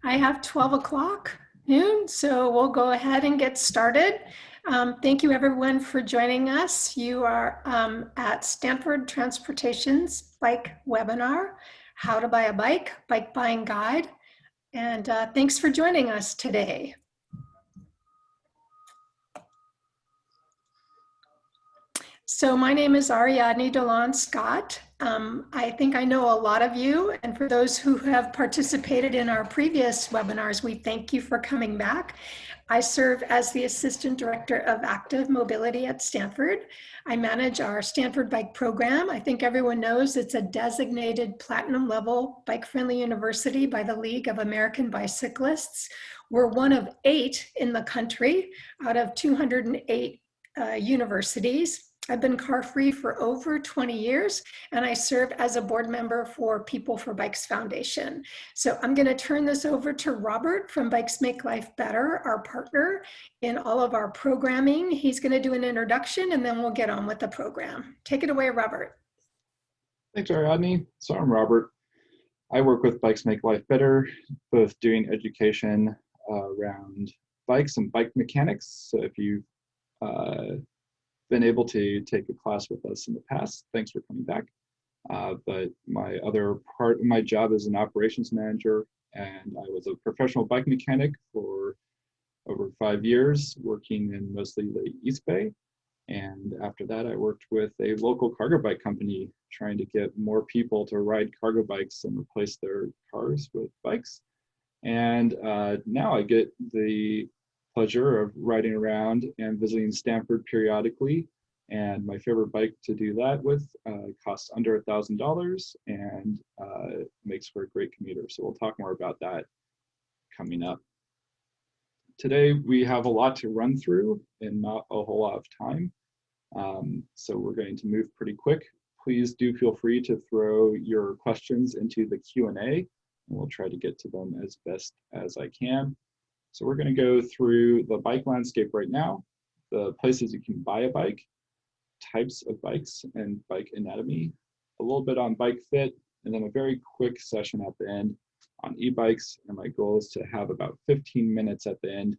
I have 12 o'clock noon, so we'll go ahead and get started. Thank you everyone for joining us. You are at Stanford Transportation's bike webinar, How to Buy a Bike, Bike Buying Guide. And thanks for joining us today. So my name is Ariadne DeLon Scott. I think I know a lot of you, and for those who have participated in our previous webinars, we thank you for coming back. I serve as the Assistant Director of Active Mobility at Stanford. I manage our Stanford Bike program. I think everyone knows it's a designated platinum level bike-friendly university by the League of American Bicyclists. We're one of 8 in the country out of 208 universities. I've been car-free for over 20 years, and I serve as a board member for People for Bikes Foundation. So I'm going to turn this over to Robert from Bikes Make Life Better, our partner in all of our programming. He's going to do an introduction, and then we'll get on with the program. Take it away, Robert. Thanks, Ariadne. So I'm Robert. I work with Bikes Make Life Better, both doing education around bikes and bike mechanics. So if you've been able to take a class with us in the past, thanks for coming back. But my other part of my job is an operations manager, and I was a professional bike mechanic for over 5 years, working in mostly the East Bay. And after that, I worked with a local cargo bike company, trying to get more people to ride cargo bikes and replace their cars with bikes. And now I get the pleasure of riding around and visiting Stanford periodically. And my favorite bike to do that with costs under $1,000 and makes for a great commuter. So we'll talk more about that coming up. Today we have a lot to run through and not a whole lot of time. So we're going to move pretty quick. Please do feel free to throw your questions into the Q&A, and we'll try to get to them as best as I can. So we're going to go through the bike landscape right now, the places you can buy a bike, types of bikes and bike anatomy, a little bit on bike fit, and then a very quick session at the end on e-bikes. And my goal is to have about 15 minutes at the end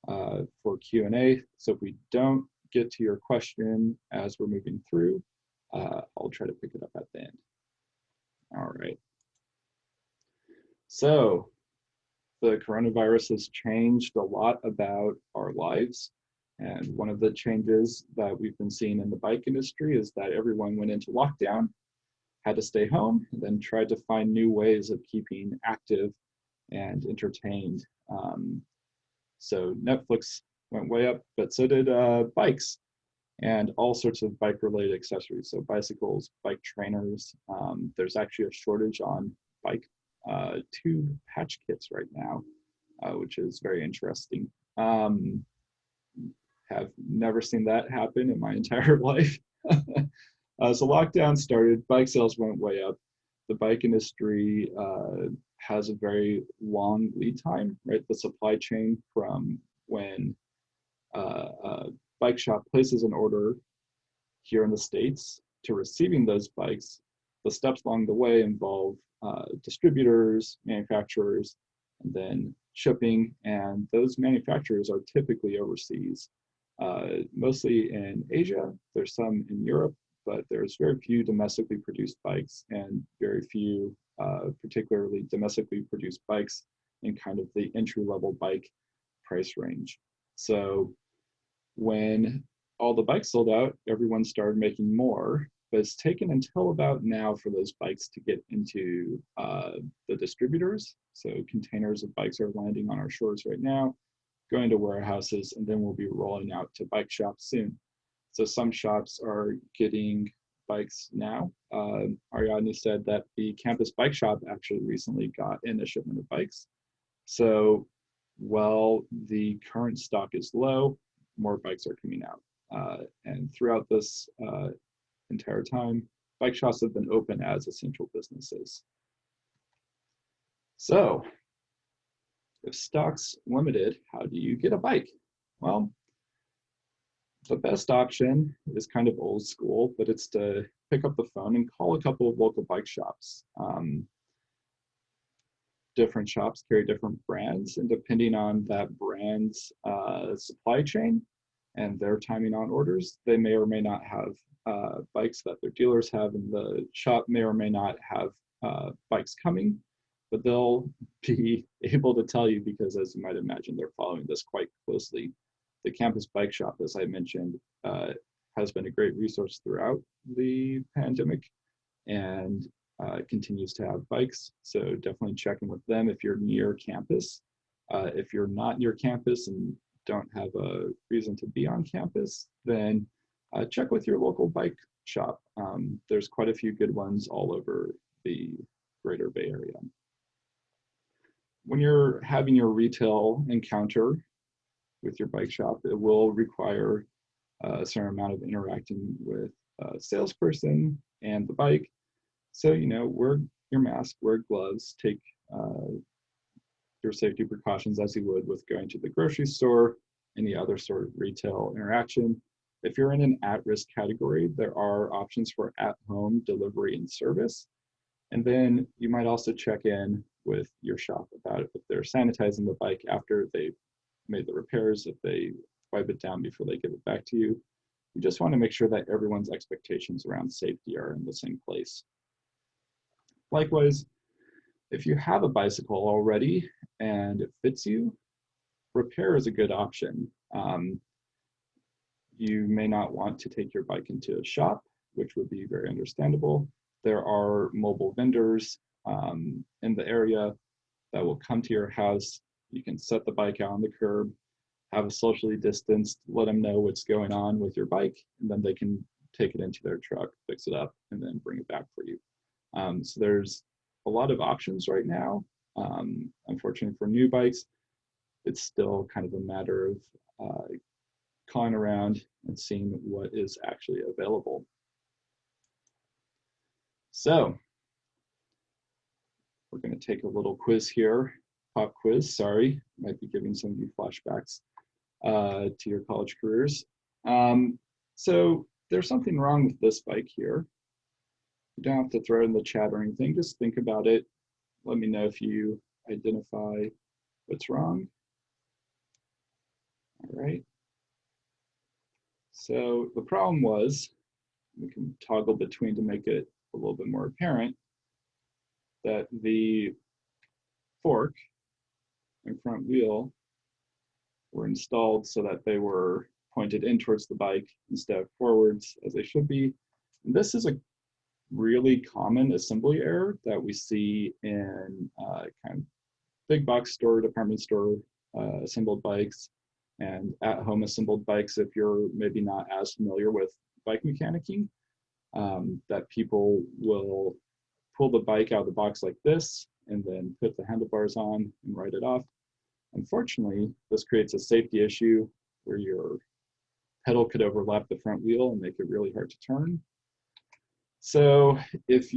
for Q&A. So if we don't get to your question as we're moving through, I'll try to pick it up at the end. All right. So the coronavirus has changed a lot about our lives. And one of the changes that we've been seeing in the bike industry is that everyone went into lockdown, had to stay home, and then tried to find new ways of keeping active and entertained. So Netflix went way up, but so did bikes and all sorts of bike-related accessories. So bicycles, bike trainers. There's actually a shortage on bike tube patch kits right now, which is very interesting. Have never seen that happen in my entire life. So lockdown started, bike sales went way up. The bike industry has a very long lead time, right? The supply chain from when a bike shop places an order here in the States to receiving those bikes, the steps along the way involve distributors, manufacturers, and then shipping, and those manufacturers are typically overseas. Mostly in Asia, there's some in Europe, but there's very few domestically produced bikes and very few particularly domestically produced bikes in kind of the entry-level bike price range. So when all the bikes sold out, everyone started making more, but it's taken until about now for those bikes to get into the distributors. So containers of bikes are landing on our shores right now, going to warehouses, and then we'll be rolling out to bike shops soon. So some shops are getting bikes now. Ariadne said that the campus bike shop actually recently got in a shipment of bikes. So while the current stock is low, more bikes are coming out. And throughout this entire time, bike shops have been open as essential businesses. So if stock's limited, how do you get a bike? Well, the best option is kind of old school, but it's to pick up the phone and call a couple of local bike shops. different shops carry different brands, and depending on that brand's supply chain and their timing on orders, they may or may not have bikes that their dealers have, and the shop may or may not have bikes coming, but they'll be able to tell you because, as you might imagine, they're following this quite closely. The campus bike shop, as I mentioned, has been a great resource throughout the pandemic and continues to have bikes. So definitely check in with them if you're near campus. If you're not near campus and don't have a reason to be on campus, then check with your local bike shop. There's quite a few good ones all over the greater Bay Area. When you're having your retail encounter with your bike shop, it will require a certain amount of interacting with a salesperson and the bike. So, wear your mask, wear gloves, take your safety precautions as you would with going to the grocery store, any other sort of retail interaction. If you're in an at-risk category, there are options for at-home delivery and service. And then you might also check in with your shop about it, if they're sanitizing the bike after they've made the repairs, if they wipe it down before they give it back to you. You just want to make sure that everyone's expectations around safety are in the same place. Likewise, if you have a bicycle already and it fits you, repair is a good option. You may not want to take your bike into a shop, which would be very understandable. There are mobile vendors in the area that will come to your house. You can set the bike out on the curb, have a socially distanced, let them know what's going on with your bike, and then they can take it into their truck, fix it up, and then bring it back for you. So there's a lot of options right now. Unfortunately for new bikes, it's still kind of a matter of calling around and seeing what is actually available. So we're going to take a little quiz here, pop quiz, sorry, might be giving some of you flashbacks to your college careers. So there's something wrong with this bike here. You don't have to throw it in the chat or anything, just think about it. Let me know if you identify what's wrong. All right. So the problem was, we can toggle between to make it a little bit more apparent, that the fork and front wheel were installed so that they were pointed in towards the bike instead of forwards as they should be. And this is a really common assembly error that we see in kind of big box store, department store assembled bikes and at-home assembled bikes if you're maybe not as familiar with bike mechanicking, that people will pull the bike out of the box like this and then put the handlebars on and write it off. Unfortunately, this creates a safety issue where your pedal could overlap the front wheel and make it really hard to turn. So this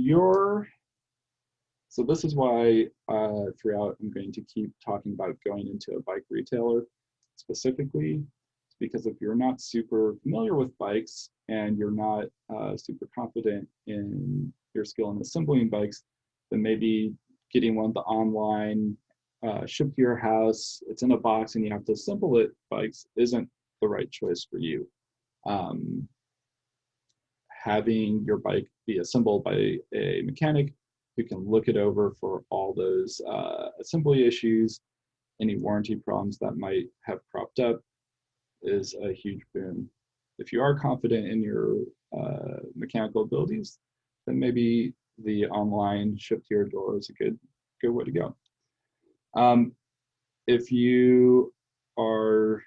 is why throughout I'm going to keep talking about going into a bike retailer specifically, because if you're not super familiar with bikes and you're not super confident in your skill in assembling bikes, then maybe getting one of the online shipped to your house, it's in a box and you have to assemble it bikes isn't the right choice for you. Having your bike be assembled by a mechanic who can look it over for all those assembly issues, any warranty problems that might have cropped up, is a huge boon. If you are confident in your mechanical abilities, then maybe the online ship to your door is a good way to go. If you are,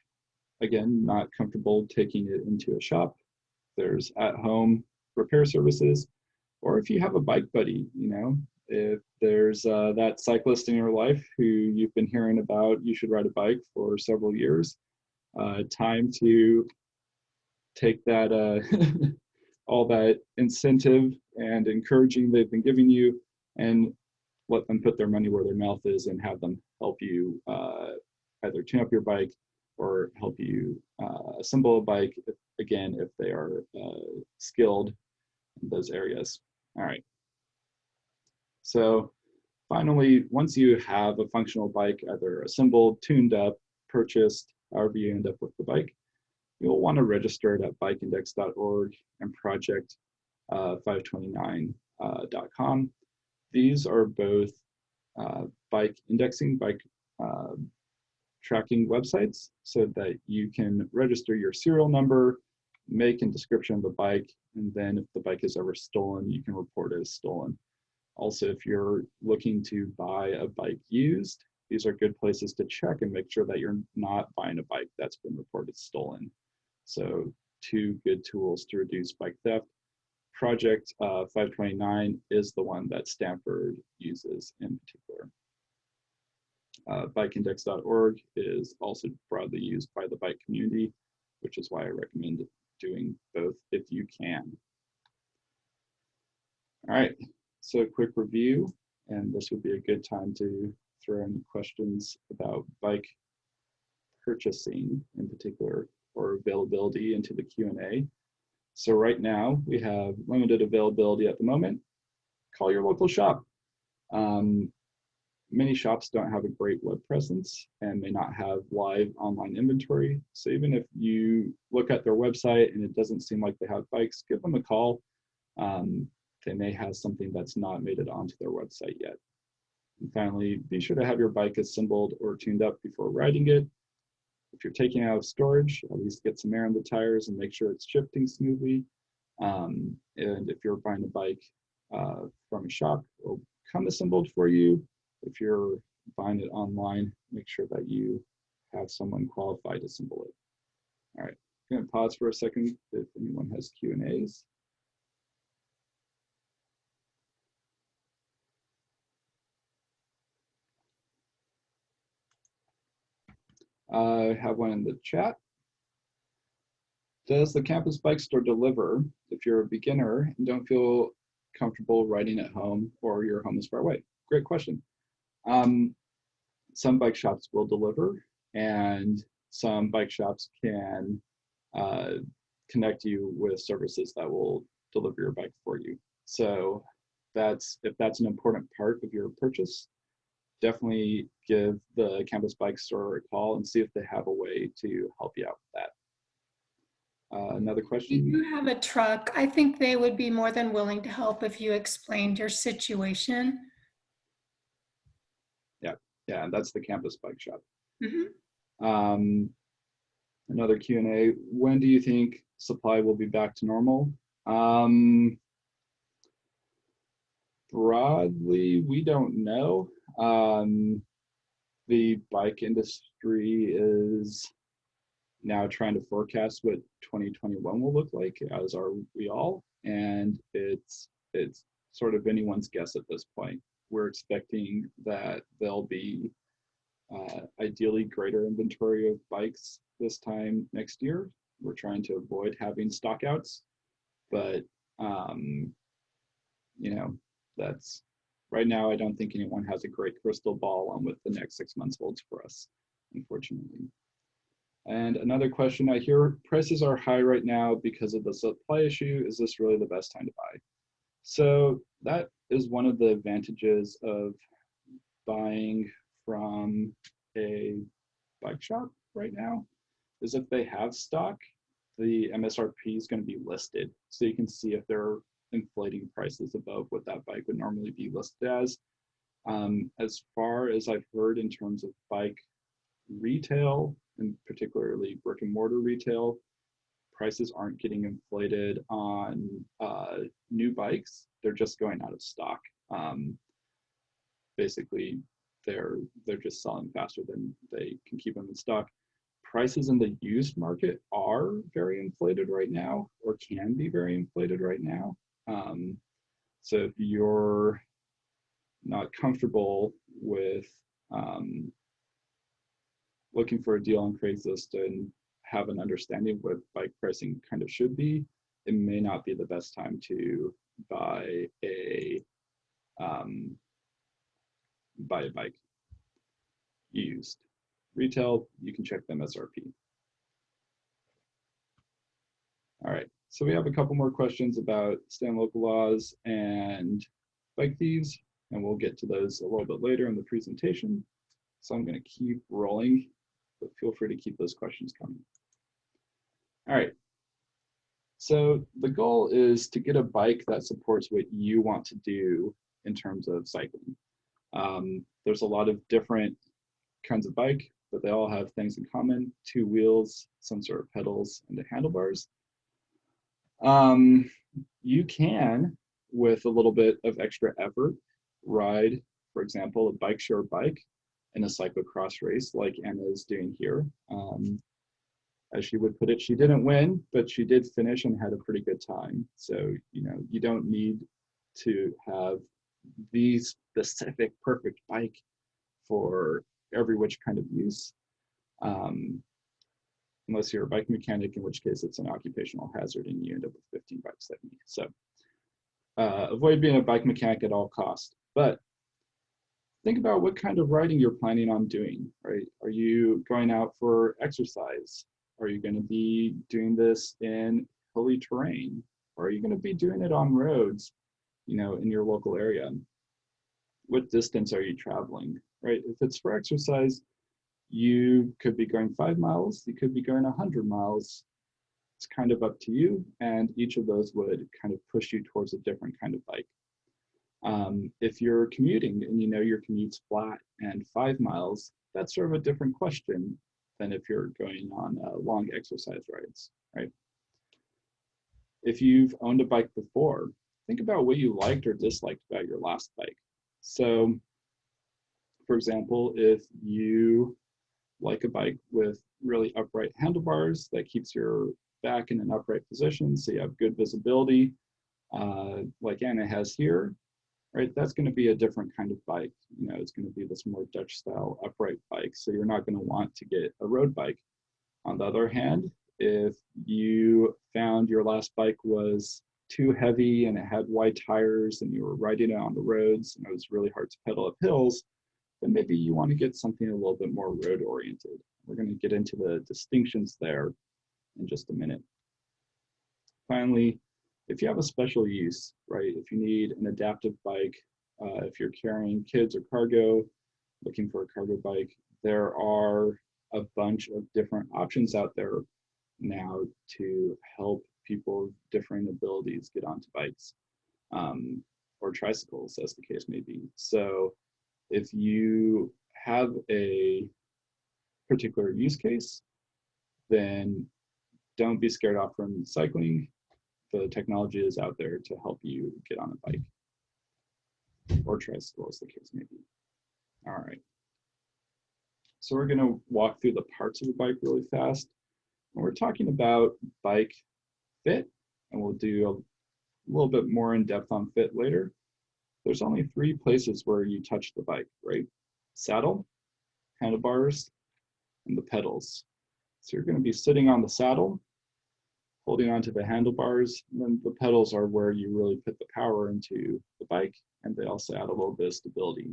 again, not comfortable taking it into a shop, there's at-home repair services, or if you have a bike buddy, if there's that cyclist in your life who you've been hearing about, you should ride a bike for several years, time to take that all that incentive and encouraging they've been giving you and let them put their money where their mouth is and have them help you either tune up your bike or help you assemble a bike, again, if they are skilled in those areas. All right. So Finally, once you have a functional bike, either assembled, tuned up, purchased, however you end up with the bike, you'll want to register it at bikeindex.org and project 529.com. These are both bike indexing, bike tracking websites so that you can register your serial number, make and description of the bike, and then if the bike is ever stolen, you can report it as stolen. Also, if you're looking to buy a bike used, these are good places to check and make sure that you're not buying a bike that's been reported stolen. So 2 good tools to reduce bike theft. Project 529 is the one that Stanford uses in particular. Bikeindex.org is also broadly used by the bike community, which is why I recommend doing both if you can. All right, so a quick review, and this would be a good time to throw any questions about bike purchasing in particular, or availability into the Q&A. So right now we have limited availability at the moment. Call your local shop. Many shops don't have a great web presence and may not have live online inventory. So even if you look at their website and it doesn't seem like they have bikes, give them a call. They may have something that's not made it onto their website yet. And finally, be sure to have your bike assembled or tuned up before riding it. If you're taking it out of storage, at least get some air in the tires and make sure it's shifting smoothly. And if you're buying a bike from a shop, it'll come assembled for you. If you're buying it online, make sure that you have someone qualified to assemble it. All right, I'm going to pause for a second if anyone has Q&As. I have one in the chat. Does the campus bike store deliver if you're a beginner and don't feel comfortable riding at home or your home is far away? Great question. Some bike shops will deliver, and some bike shops can connect you with services that will deliver your bike for you. So if that's an important part of your purchase, definitely give the campus bike store a call and see if they have a way to help you out with that. Another question? If you have a truck, I think they would be more than willing to help if you explained your situation. Yeah, that's the campus bike shop. Mm-hmm. Another Q&A, when do you think supply will be back to normal? Broadly, we don't know. The bike industry is now trying to forecast what 2021 will look like, as are we all, and it's sort of anyone's guess at this point. We're expecting that there'll be ideally greater inventory of bikes this time next year. We're trying to avoid having stockouts, but you know, that's right now. I don't think anyone has a great crystal ball on what the next 6 months holds for us, unfortunately. And another question, I hear prices are high right now because of the supply issue. Is this really the best time to buy? So that is one of the advantages of buying from a bike shop right now, is if they have stock, the MSRP is going to be listed. So you can see if they're inflating prices above what that bike would normally be listed as. As far as I've heard in terms of bike retail, and particularly brick and mortar retail, prices aren't getting inflated on new bikes. They're just going out of stock. Basically, they're just selling faster than they can keep them in stock. Prices in the used market are very inflated right now, or can be very inflated right now. So if you're not comfortable with looking for a deal on Craigslist and have an understanding of what bike pricing kind of should be, it may not be the best time to buy a bike used. Retail, you can check the MSRP. All right, so we have a couple more questions about state and local laws and bike thieves. and we'll get to those a little bit later in the presentation. So I'm going to keep rolling, but feel free to keep those questions coming. All right. So the goal is to get a bike that supports what you want to do in terms of cycling. There's a lot of different kinds of bike, but they all have things in common: 2 wheels, some sort of pedals, and the handlebars. You can, with a little bit of extra effort, ride, for example, a bike share bike in a cyclocross race like Anna is doing here. As she would put it, she didn't win, but she did finish and had a pretty good time. So, you know, you don't need to have the specific perfect bike for every which kind of use, unless you're a bike mechanic, in which case it's an occupational hazard and you end up with 15 bikes like me. So avoid being a bike mechanic at all costs. But think about what kind of riding you're planning on doing, right? Are you going out for exercise? Are you going to be doing this in hilly terrain? Or are you going to be doing it on roads, you know, in your local area? What distance are you traveling, right? If it's for exercise, you could be going 5 miles, you could be going 100 miles. It's kind of up to you, and each of those would kind of push you towards a different kind of bike. If you're commuting and you know your commute's flat and 5 miles, that's sort of a different question than if you're going on long exercise rides, right? If you've owned a bike before, think about what you liked or disliked about your last bike. So, for example, if you like a bike with really upright handlebars that keeps your back in an upright position, so you have good visibility, like Anna has here, right? That's going to be a different kind of bike. You know, it's going to be this more Dutch style upright bike. So you're not going to want to get a road bike. On the other hand, if you found your last bike was too heavy and it had wide tires and you were riding it on the roads and it was really hard to pedal up hills, then maybe you want to get something a little bit more road oriented. We're going to get into the distinctions there in just a minute. Finally, if you have a special use, right? If you need an adaptive bike, if you're carrying kids or cargo, looking for a cargo bike, there are a bunch of different options out there now to help people with different abilities get onto bikes, or tricycles, as the case may be. So if you have a particular use case, then don't be scared off from cycling. The technology is out there to help you get on a bike or tricycle, as the case may be. All right. So we're going to walk through the parts of the bike really fast. And we're talking about bike fit, and we'll do a little bit more in depth on fit later. There's only 3 places where you touch the bike, right? Saddle, handlebars, and the pedals. So you're going to be sitting on the saddle, holding onto the handlebars, and then the pedals are where you really put the power into the bike, and they also add a little bit of stability.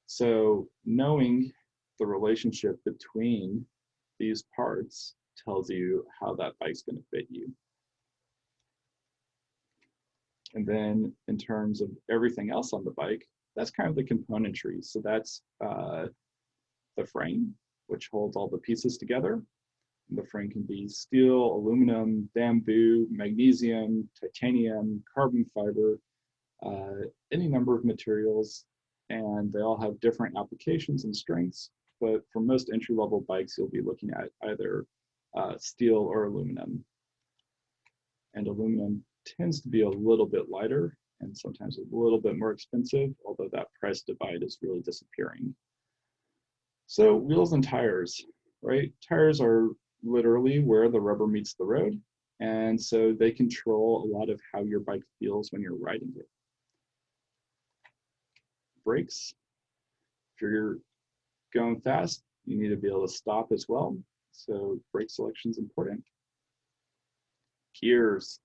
So knowing the relationship between these parts tells you how that bike's going to fit you. And then in terms of everything else on the bike, that's kind of the componentry. So that's the frame, which holds all the pieces together. The frame can be steel, aluminum, bamboo, magnesium, titanium, carbon fiber, any number of materials, and they all have different applications and strengths. But for most entry-level bikes, you'll be looking at either steel or aluminum. And aluminum tends to be a little bit lighter and sometimes a little bit more expensive, although that price divide is really disappearing. So wheels and tires, right? Tires are literally where the rubber meets the road, and so they control a lot of how your bike feels when you're riding it. Brakes, if you're going fast, you need to be able to stop as well, so brake selection is important. Gears,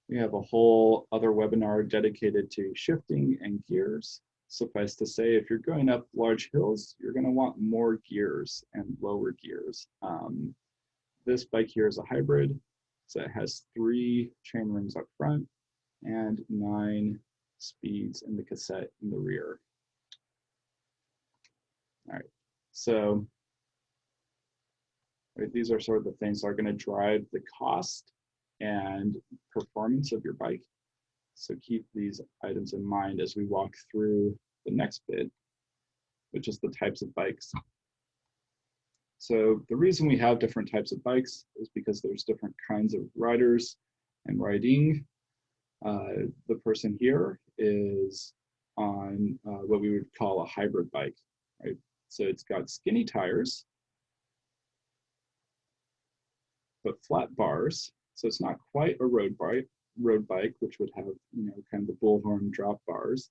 we have a whole other webinar dedicated to shifting and gears. Suffice to say, if you're going up large hills, you're going to want more gears and lower gears. This bike here is a hybrid, so it has 3 chain rings up front and 9 speeds and the cassette in the rear. All right, so right, these are sort of the things that are going to drive the cost and performance of your bike. So keep these items in mind as we walk through the next bit, which is the types of bikes. So the reason we have different types of bikes is because there's different kinds of riders and riding. The person here is on what we would call a hybrid bike, right? So it's got skinny tires, but flat bars. So it's not quite a road bike, which would have, kind of the bullhorn drop bars,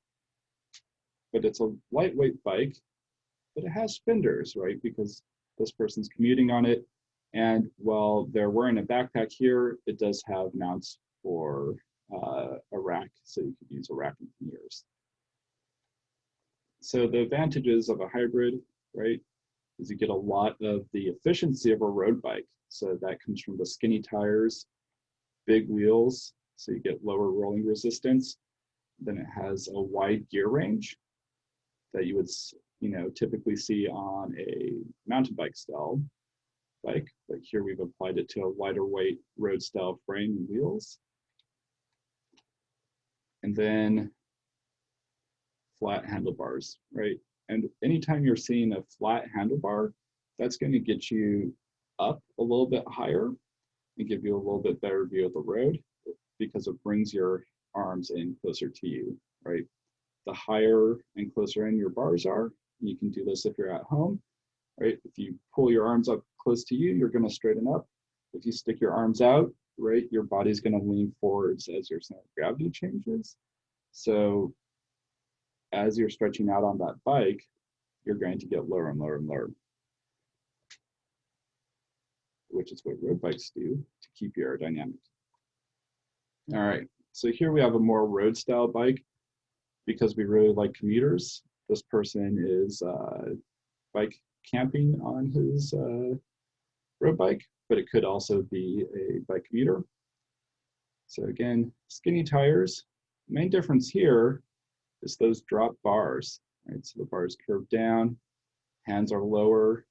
but it's a lightweight bike, but it has fenders, right? Because this person's commuting on it. And while they're wearing a backpack here, it does have mounts for a rack, so you could use a rack and panniers. So the advantages of a hybrid, right, is you get a lot of the efficiency of a road bike. So that comes from the skinny tires, big wheels, so you get lower rolling resistance. Then it has a wide gear range that you would, typically see on a mountain bike style bike. But here we've applied it to a lighter weight road style frame and wheels. And then flat handlebars, right? And anytime you're seeing a flat handlebar, that's going to get you up a little bit higher and give you a little bit better view of the road because it brings your arms in closer to you, right? The higher and closer in your bars are, and you can do this if you're at home, right? If you pull your arms up close to you, you're going to straighten up. If you stick your arms out, right, your body's going to lean forwards as your center of gravity changes. So as you're stretching out on that bike, you're going to get lower and lower and lower, which is what road bikes do to keep you aerodynamic. All right, so here we have a more road style bike because we really like commuters. This person is bike camping on his road bike, but it could also be a bike commuter. So again, skinny tires. Main difference here is those drop bars, right? So the bars curve down, hands are lower,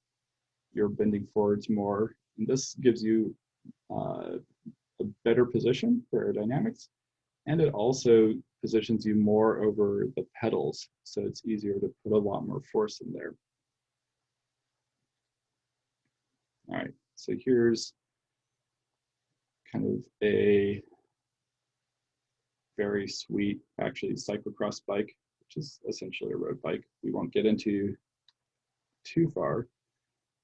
you're bending forwards more. And this gives you a better position for aerodynamics. And it also positions you more over the pedals. So it's easier to put a lot more force in there. All right, so here's kind of a very sweet, actually, cyclocross bike, which is essentially a road bike. We won't get into too far.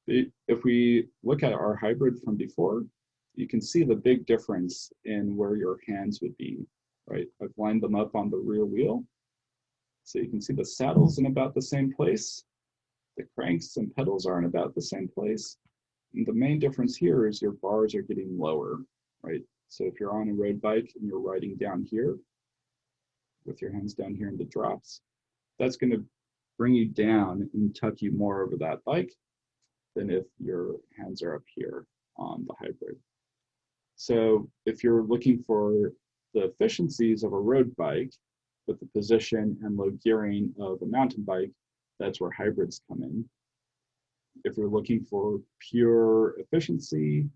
If we look at our hybrid from before, you can see the big difference in where your hands would be, right? I've lined them up on the rear wheel. So you can see the saddle's in about the same place. The cranks and pedals are in about the same place. And the main difference here is your bars are getting lower, right? So if you're on a road bike and you're riding down here with your hands down here in the drops, that's going to bring you down and tuck you more over that bike than if your hands are up here on the hybrid. So if you're looking for the efficiencies of a road bike with the position and low gearing of a mountain bike, that's where hybrids come in. If you're looking for pure efficiency,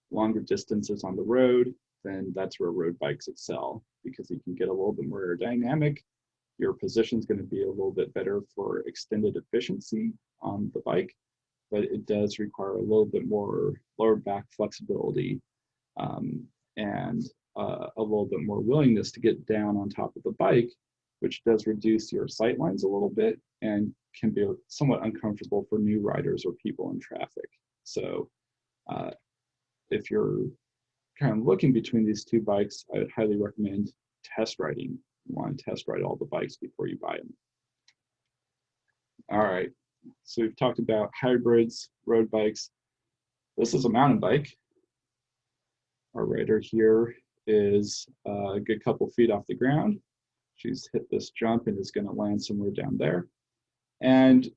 longer distances on the road, then that's where road bikes excel because you can get a little bit more aerodynamic. Your position is going to be a little bit better for extended efficiency on the bike, but it does require a little bit more lower back flexibility and a little bit more willingness to get down on top of the bike, which does reduce your sight lines a little bit and can be somewhat uncomfortable for new riders or people in traffic. So if you're kind of looking between these two bikes, I would highly recommend test riding. You want to test ride all the bikes before you buy them. All right, so we've talked about hybrids, road bikes. This is a mountain bike. Our rider here is a good couple feet off the ground. She's hit this jump and is going to land somewhere down there. And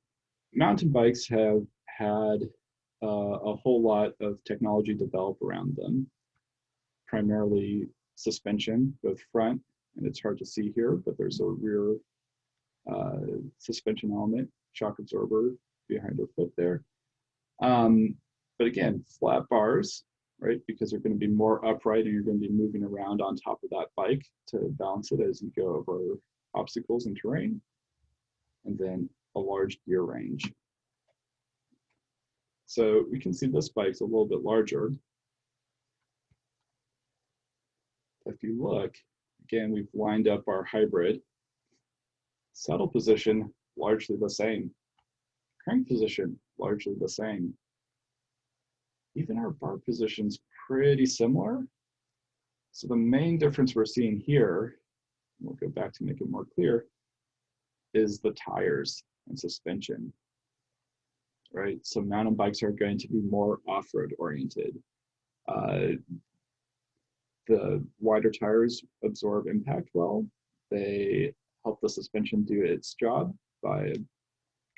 mountain bikes have had a whole lot of technology develop around them, primarily suspension, both front and it's hard to see here, but there's a rear suspension element, shock absorber behind her foot there. But again, flat bars, right? Because they're going to be more upright and you're going to be moving around on top of that bike to balance it as you go over obstacles and terrain. And then a large gear range. So we can see this bike's a little bit larger. If you look, again, we've lined up our hybrid. Saddle position, largely the same. Crank position, largely the same. Even our bar position's pretty similar. So the main difference we're seeing here, we'll go back to make it more clear, is the tires and suspension, right? So mountain bikes are going to be more off-road oriented. The wider tires absorb impact well. They help the suspension do its job by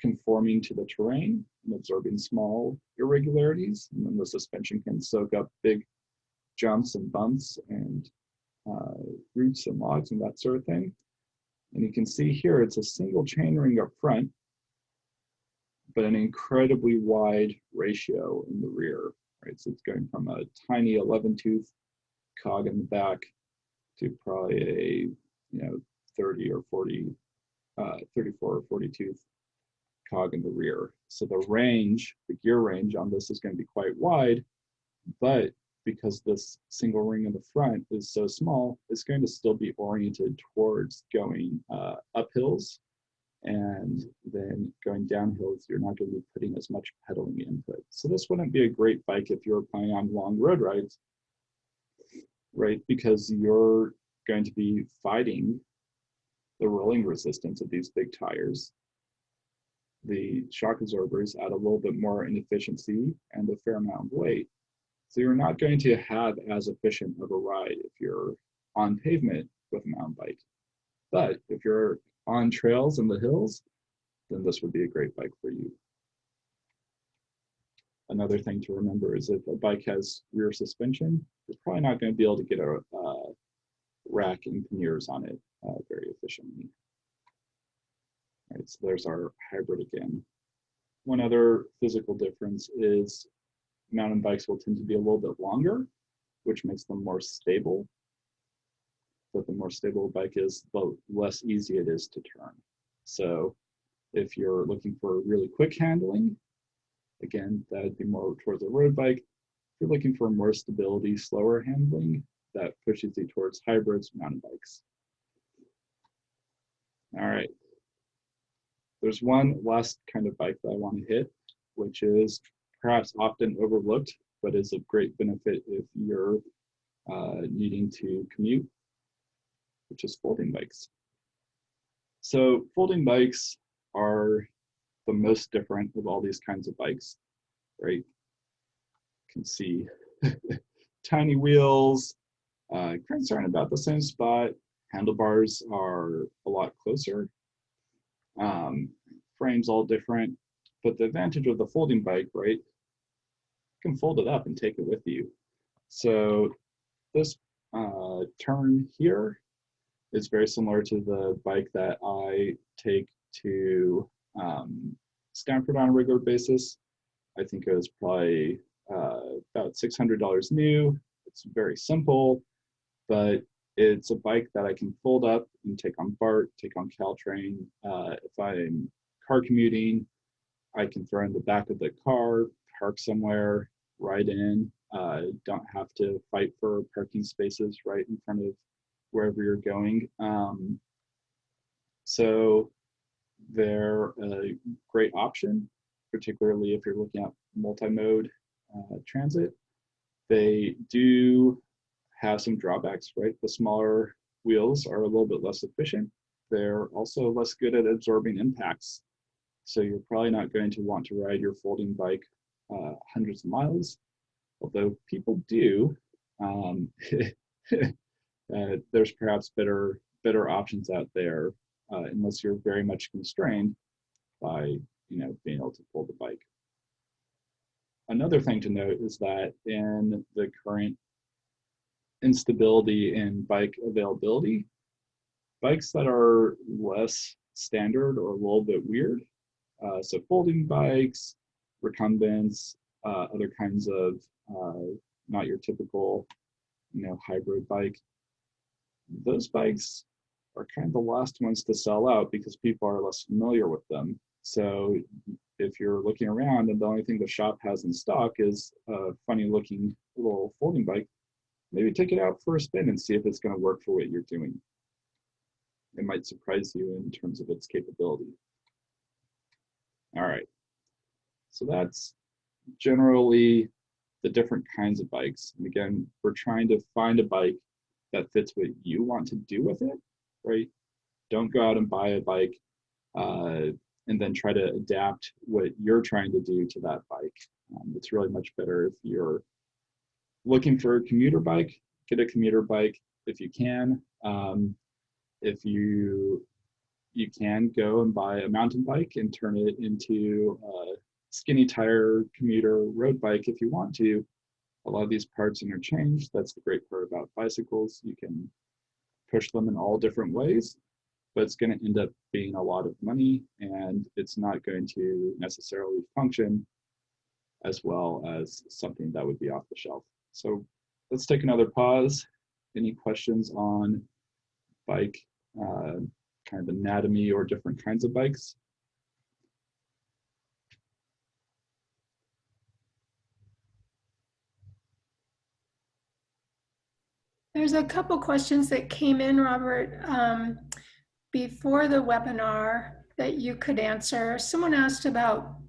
conforming to the terrain and absorbing small irregularities. And then the suspension can soak up big jumps and bumps and roots and logs and that sort of thing. And you can see here, it's a single chain ring up front, but an incredibly wide ratio in the rear, right? So it's going from a tiny 11-tooth cog in the back to probably a 30 or 40, 34 or 40 tooth cog in the rear. So the range, the gear range on this is going to be quite wide, but because this single ring in the front is so small, it's going to still be oriented towards going up hills, and then going down hills, you're not going to be putting as much pedaling input. So this wouldn't be a great bike if you're planning on long road rides, right? Because you're going to be fighting the rolling resistance of these big tires. The shock absorbers add a little bit more inefficiency and a fair amount of weight. So you're not going to have as efficient of a ride if you're on pavement with a mountain bike. But if you're on trails in the hills, then this would be a great bike for you. Another thing to remember is if a bike has rear suspension, you're probably not going to be able to get a rack and panniers on it very efficiently. All right, so there's our hybrid again. One other physical difference is mountain bikes will tend to be a little bit longer, which makes them more stable. But the more stable a bike is, the less easy it is to turn. So if you're looking for really quick handling, again, that would be more towards a road bike. If you're looking for more stability, slower handling, that pushes you towards hybrids, mountain bikes. All right. There's one last kind of bike that I want to hit, which is perhaps often overlooked, but is of great benefit if you're needing to commute, which is folding bikes. So folding bikes are the most different of all these kinds of bikes, right? You can see tiny wheels, cranks are in about the same spot, handlebars are a lot closer, frames all different, but the advantage of the folding bike, right, you can fold it up and take it with you. So this turn here is very similar to the bike that I take to Stanford on a regular basis. I think it was probably about $600 new. It's very simple, but it's a bike that I can fold up and take on BART, take on Caltrain. If I'm car commuting, I can throw in the back of the car, park somewhere, ride in. Don't have to fight for parking spaces right in front of wherever you're going. So they're a great option, particularly if you're looking at multi-mode transit. They do have some drawbacks, right? The smaller wheels are a little bit less efficient. They're also less good at absorbing impacts. So you're probably not going to want to ride your folding bike hundreds of miles, although people do. There's perhaps better options out there, unless you're very much constrained by being able to fold the bike. Another thing to note is that in the current instability in bike availability, bikes that are less standard or a little bit weird, so folding bikes, recumbents, other kinds of not your typical, hybrid bike. Those bikes are kind of the last ones to sell out because people are less familiar with them. So if you're looking around and the only thing the shop has in stock is a funny looking little folding bike, maybe take it out for a spin and see if it's going to work for what you're doing. It might surprise you in terms of its capability. All right, so that's generally the different kinds of bikes. And again, we're trying to find a bike that fits what you want to do with it, right? Don't go out and buy a bike and then try to adapt what you're trying to do to that bike. It's really much better if you're looking for a commuter bike, get a commuter bike if you can. If you can go and buy a mountain bike and turn it into a skinny tire commuter road bike if you want to. A lot of these parts interchange. That's the great part about bicycles. You can push them in all different ways, but it's going to end up being a lot of money and it's not going to necessarily function as well as something that would be off the shelf. So let's take another pause. Any questions on bike kind of anatomy or different kinds of bikes? There's a couple questions that came in, Robert, before the webinar that you could answer. Someone asked about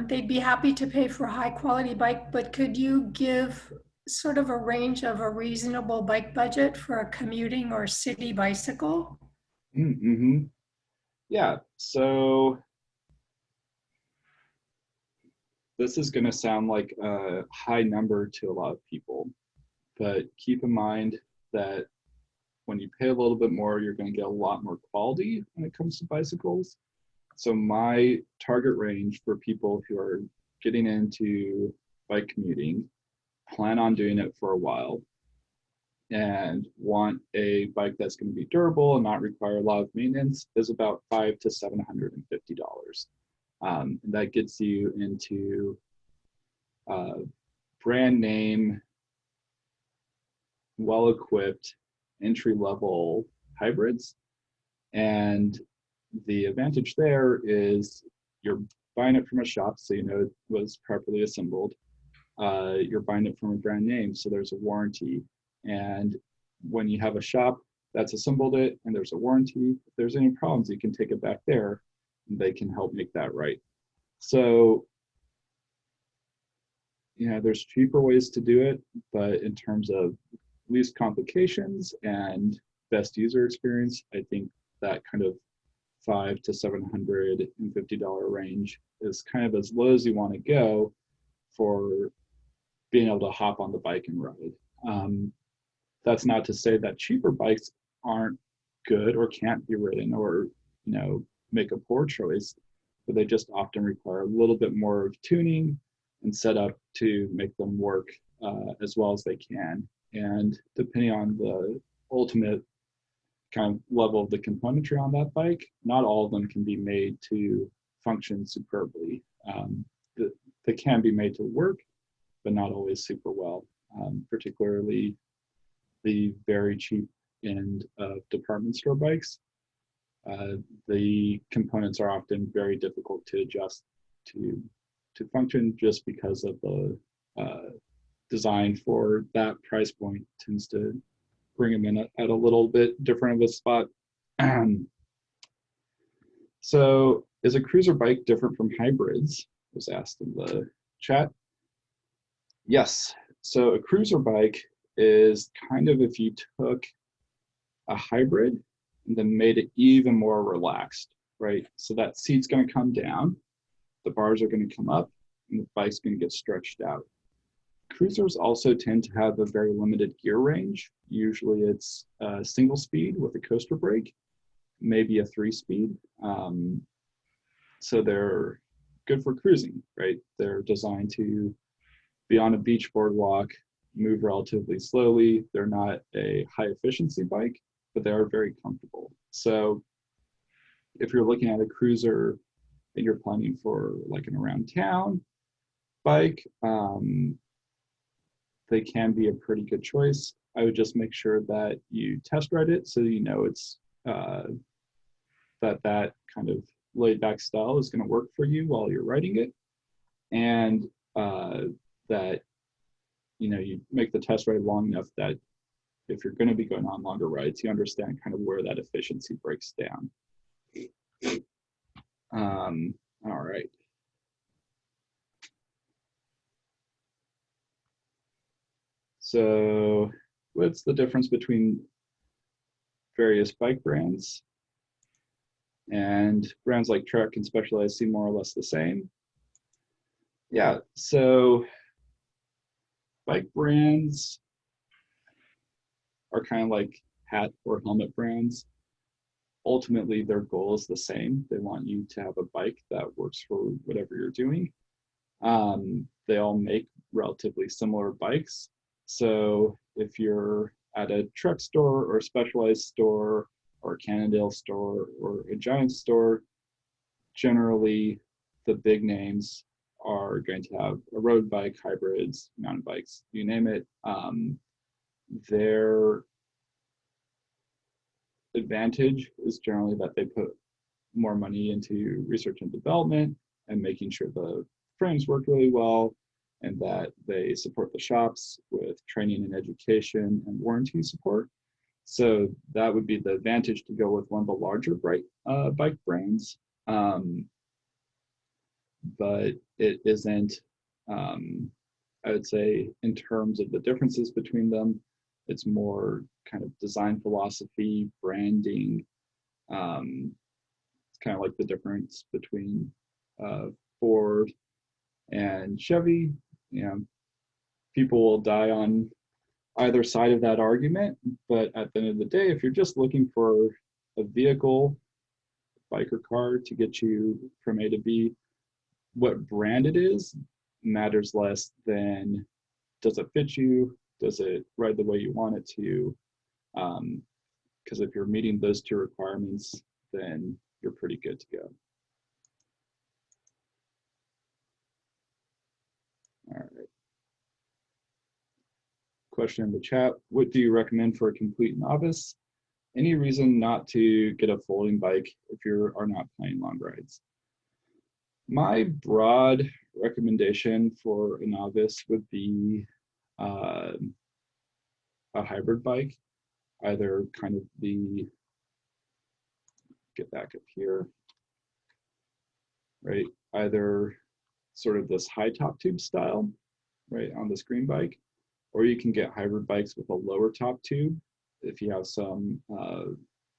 they'd be happy to pay for a high quality bike, but could you give sort of a range of a reasonable bike budget for a commuting or city bicycle? Mm-hmm. Yeah, so this is going to sound like a high number to a lot of people, but keep in mind that when you pay a little bit more, you're going to get a lot more quality when it comes to bicycles. So my target range for people who are getting into bike commuting, plan on doing it for a while, and want a bike that's going to be durable and not require a lot of maintenance is about $500 to $750. And that gets you into brand name, well-equipped, entry-level hybrids. And the advantage there is you're buying it from a shop, so you know it was properly assembled. You're buying it from a brand name, so there's a warranty. And when you have a shop that's assembled it and there's a warranty, if there's any problems, you can take it back there and they can help make that right. So, there's cheaper ways to do it, but in terms of least complications and best user experience, I think that kind of $500 to $750 range is kind of as low as you want to go for being able to hop on the bike and ride. That's not to say that cheaper bikes aren't good or can't be ridden or make a poor choice, but they just often require a little bit more of tuning and setup to make them work as well as they can. And depending on the ultimate kind of level of the componentry on that bike, not all of them can be made to function superbly. They can be made to work, but not always super well, particularly the very cheap end of department store bikes. The components are often very difficult to adjust to function just because of the design for that price point tends to bring them in at a little bit different of a spot. So is a cruiser bike different from hybrids? Was asked in the chat. Yes. So a cruiser bike is kind of if you took a hybrid and then made it even more relaxed, right? So that seat's going to come down, the bars are going to come up, and the bike's going to get stretched out. Cruisers also tend to have a very limited gear range. Usually it's a single speed with a coaster brake, maybe a 3-speed. So they're good for cruising, right? They're designed to be on a beach boardwalk, move relatively slowly. They're not a high efficiency bike, but they are very comfortable. So if you're looking at a cruiser and you're planning for like an around town bike, they can be a pretty good choice. I would just make sure that you test ride it so you know it's that kind of laid back style is going to work for you while you're riding it, and that you make the test ride long enough that if you're going to be going on longer rides, you understand kind of where that efficiency breaks down. All right. So what's the difference between various bike brands? And brands like Trek and Specialized seem more or less the same. Yeah, so bike brands are kind of like hat or helmet brands. Ultimately, their goal is the same. They want you to have a bike that works for whatever you're doing. They all make relatively similar bikes. So if you're at a Trek store or a Specialized store or a Cannondale store or a Giant store, generally the big names are going to have a road bike, hybrids, mountain bikes, you name it. Their advantage is generally that they put more money into research and development and making sure the frames work really well, and that they support the shops with training and education and warranty support. So that would be the advantage to go with one of the larger bike brands. But it isn't, I would say, in terms of the differences between them, it's more kind of design philosophy, branding. It's kind of like the difference between Ford and Chevy. People will die on either side of that argument, but at the end of the day, if you're just looking for a vehicle, bike or car to get you from A to B, what brand it is matters less than does it fit you, does it ride the way you want it to, because if you're meeting those two requirements, then you're pretty good to go. All right. Question in the chat: what do you recommend for a complete novice? Any reason not to get a folding bike if you are not playing long rides? My broad recommendation for a novice would be a hybrid bike, either kind of get back up here, right? Either sort of this high top tube style, right, on this green bike, or you can get hybrid bikes with a lower top tube if you have some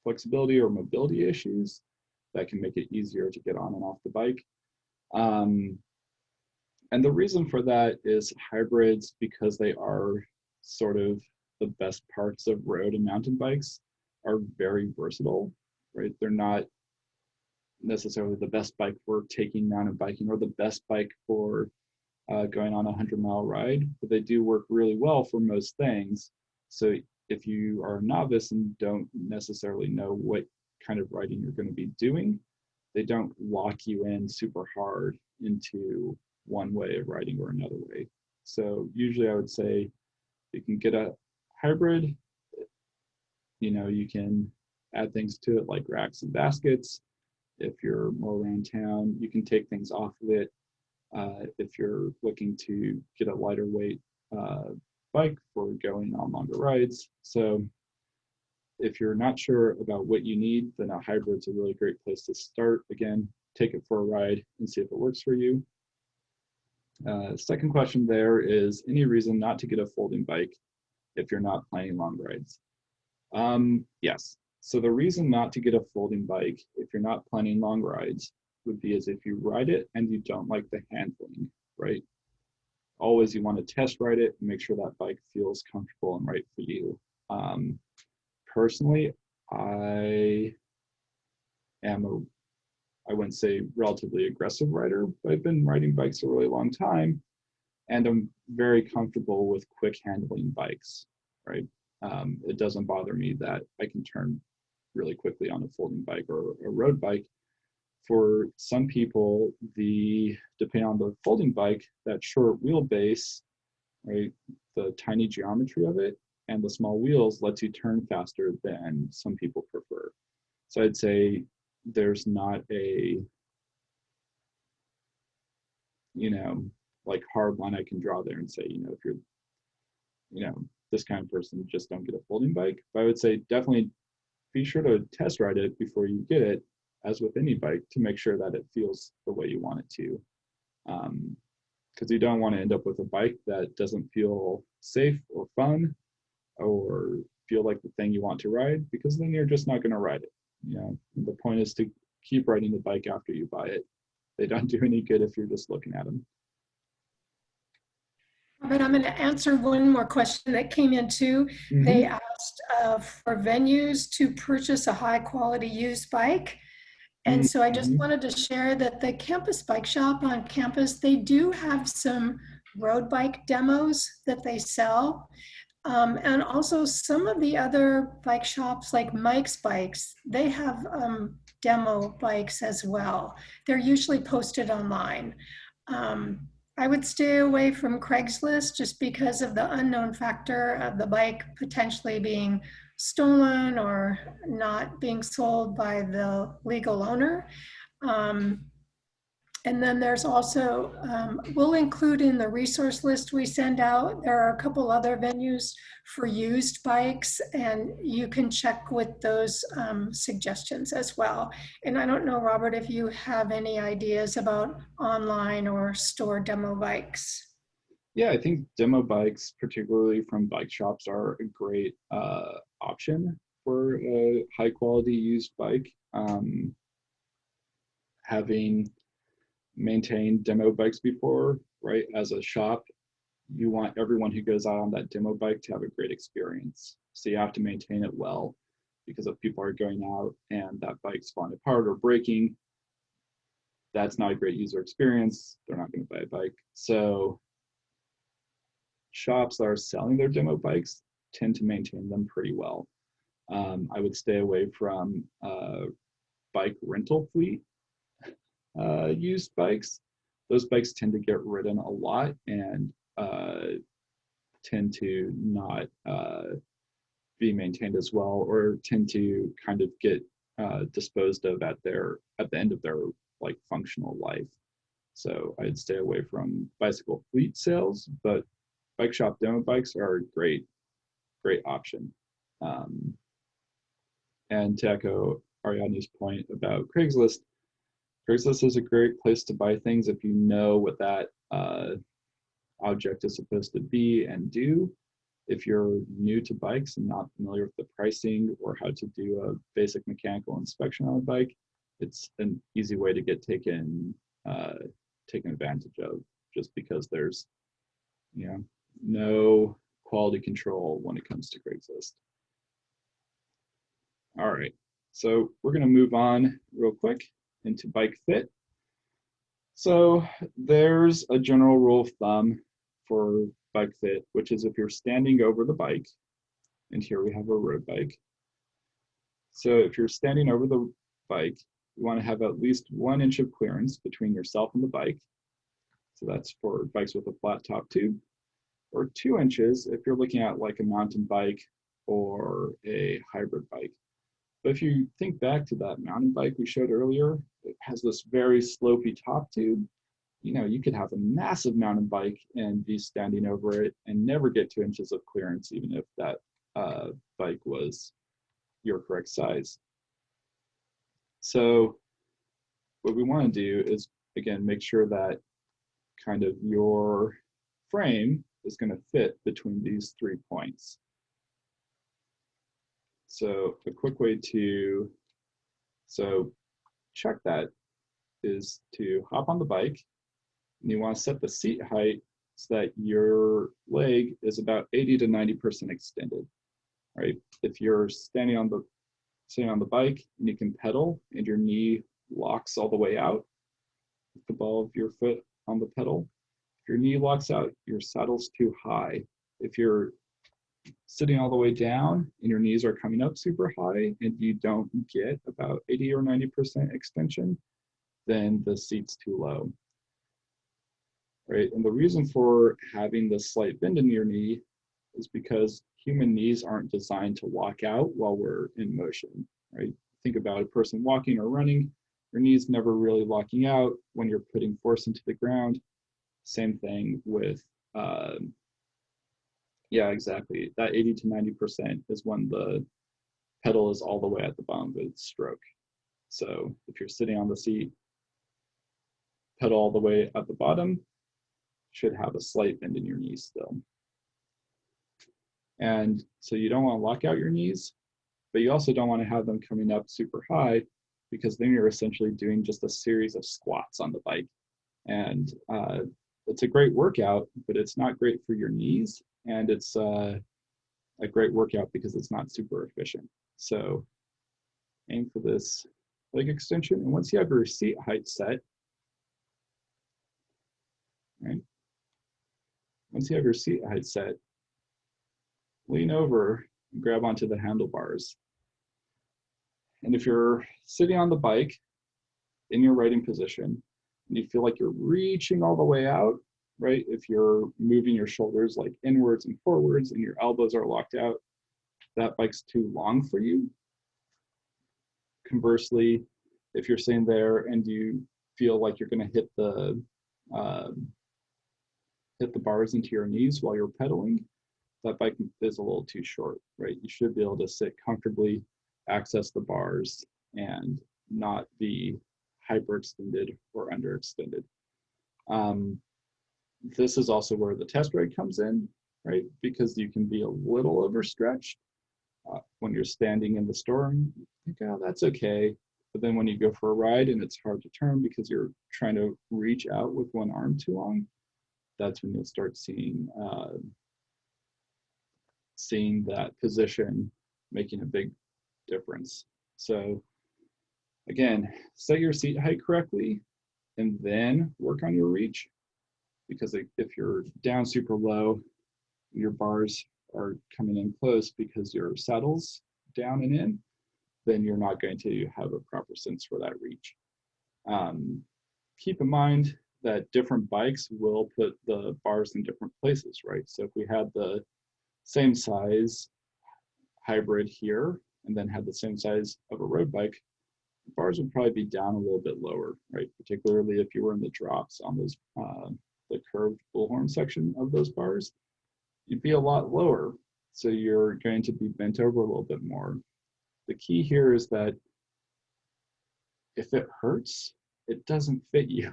flexibility or mobility issues that can make it easier to get on and off the bike. And the reason for that is hybrids, because they are sort of the best parts of road and mountain bikes, are very versatile, right? They're not necessarily the best bike for taking mountain biking or the best bike for going on a 100-mile ride, but they do work really well for most things. So if you are a novice and don't necessarily know what kind of riding you're going to be doing, they don't lock you in super hard into one way of riding or another way. So usually I would say you can get a hybrid, you can add things to it like racks and baskets. If you're more around town, you can take things off of it. If you're looking to get a lighter weight bike for going on longer rides. So if you're not sure about what you need, then a hybrid's a really great place to start. Again, take it for a ride and see if it works for you. Second question there is, any reason not to get a folding bike if you're not planning long rides? Yes. So the reason not to get a folding bike if you're not planning long rides would be as if you ride it and you don't like the handling, right? Always you want to test ride it and make sure that bike feels comfortable and right for you. Personally, I wouldn't say relatively aggressive rider, but I've been riding bikes a really long time, and I'm very comfortable with quick handling bikes, right? It doesn't bother me that I can turn really quickly on a folding bike or a road bike. For some people, depending on the folding bike, that short wheelbase, right, the tiny geometry of it and the small wheels lets you turn faster than some people prefer. So I'd say there's not a, like hard line I can draw there and say, if you're, this kind of person, just don't get a folding bike. But I would say definitely be sure to test ride it before you get it, as with any bike, to make sure that it feels the way you want it to. Because you don't want to end up with a bike that doesn't feel safe or fun or feel like the thing you want to ride, because then you're just not going to ride it. The point is to keep riding the bike after you buy it. They don't do any good if you're just looking at them. But I'm going to answer one more question that came in too. They Mm-hmm. asked for venues to purchase a high quality used bike. And so I just Mm-hmm. wanted to share that the campus bike shop on campus, they do have some road bike demos that they sell. And also some of the other bike shops like Mike's Bikes, they have demo bikes as well. They're usually posted online. Um, I would stay away from Craigslist just because of the unknown factor of the bike potentially being stolen or not being sold by the legal owner. Um, and then there's also, we'll include in the resource list we send out, there are a couple other venues for used bikes, and you can check with those suggestions as well. And I don't know, Robert, if you have any ideas about online or store demo bikes. Yeah, I think demo bikes, particularly from bike shops, are a great option for a high quality used bike. Having maintained demo bikes before, right, as a shop, you want everyone who goes out on that demo bike to have a great experience. So you have to maintain it well, because if people are going out and that bike's falling apart or breaking, that's not a great user experience. They're not going to buy a bike. So shops that are selling their demo bikes tend to maintain them pretty well. I would stay away from bike rental fleet used bikes. Those bikes tend to get ridden a lot and tend to not be maintained as well, or tend to kind of get disposed of at the end of their like functional life. So I'd stay away from bicycle fleet sales, but bike shop demo bikes are a great option. Um, and to echo Ariadne's point about Craigslist, Craigslist is a great place to buy things if you know what that object is supposed to be and do. If you're new to bikes and not familiar with the pricing or how to do a basic mechanical inspection on a bike, it's an easy way to get taken advantage of, just because there's no quality control when it comes to Craigslist. All right, so we're going to move on real quick into bike fit. So there's a general rule of thumb for bike fit, which is if you're standing over the bike, and here we have a road bike. So if you're standing over the bike, you want to have at least 1 inch of clearance between yourself and the bike. So that's for bikes with a flat top tube, or 2 inches if you're looking at like a mountain bike or a hybrid bike. But if you think back to that mountain bike we showed earlier, it has this very slopey top tube. You could have a massive mountain bike and be standing over it and never get 2 inches of clearance, even if that bike was your correct size. So what we want to do is, again, make sure that kind of your frame is going to fit between these 3 points. So a quick way to check that is to hop on the bike, and you want to set the seat height so that your leg is about 80 to 90% extended, right? If you're standing on the bike and you can pedal and your knee locks all the way out with the ball of your foot on the pedal, if your knee locks out, your saddle's too high. If your sitting all the way down and your knees are coming up super high and you don't get about 80 or 90% extension, then the seat's too low, right? And the reason for having this slight bend in your knee is because human knees aren't designed to lock out while we're in motion, right? Think about a person walking or running, your knees never really locking out when you're putting force into the ground. Same thing with, yeah, exactly. That 80 to 90% is when the pedal is all the way at the bottom of its stroke. So if you're sitting on the seat, pedal all the way at the bottom, should have a slight bend in your knees still. And so you don't want to lock out your knees, but you also don't want to have them coming up super high, because then you're essentially doing just a series of squats on the bike. And it's a great workout, but it's not great for your knees. And it's a great workout because it's not super efficient. So aim for this leg extension. And once you have your seat height set, right? Once you have your seat height set, lean over and grab onto the handlebars. And if you're sitting on the bike in your riding position and you feel like you're reaching all the way out, right? If you're moving your shoulders like inwards and forwards and your elbows are locked out, that bike's too long for you. Conversely, if you're sitting there and you feel like you're going to hit the bars into your knees while you're pedaling, that bike is a little too short, right? You should be able to sit comfortably, access the bars, and not be hyperextended or underextended. This is also where the test ride comes in, right? Because you can be a little overstretched when you're standing in the storm. You think, oh, that's okay. But then when you go for a ride and it's hard to turn because you're trying to reach out with one arm too long, that's when you'll start seeing that position making a big difference. So again, set your seat height correctly and then work on your reach, because if you're down super low, your bars are coming in close because your saddle's down and in, then you're not going to have a proper sense for that reach. Keep in mind that different bikes will put the bars in different places, right? So if we had the same size hybrid here and then had the same size of a road bike, the bars would probably be down a little bit lower, right? Particularly if you were in the drops on those the curved bullhorn section of those bars, you'd be a lot lower. So you're going to be bent over a little bit more. The key here is that if it hurts, it doesn't fit you.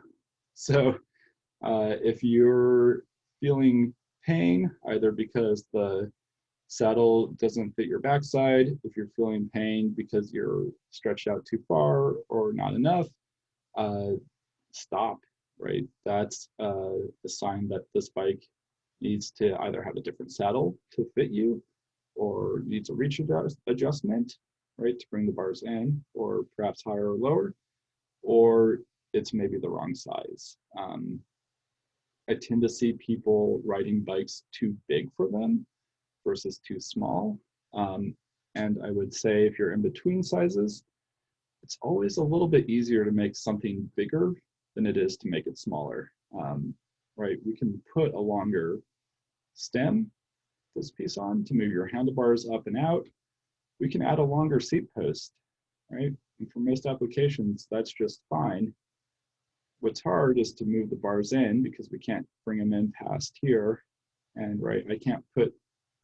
So if you're feeling pain, either because the saddle doesn't fit your backside, if you're feeling pain because you're stretched out too far or not enough, stop, right? That's a sign that this bike needs to either have a different saddle to fit you, or needs a reach adjustment, right, to bring the bars in, or perhaps higher or lower, or it's maybe the wrong size. I tend to see people riding bikes too big for them versus too small. And I would say if you're in between sizes, it's always a little bit easier to make something bigger than it is to make it smaller, right? We can put a longer stem, this piece on, to move your handlebars up and out. We can add a longer seat post, right? And for most applications, that's just fine. What's hard is to move the bars in, because we can't bring them in past here. And right, I can't put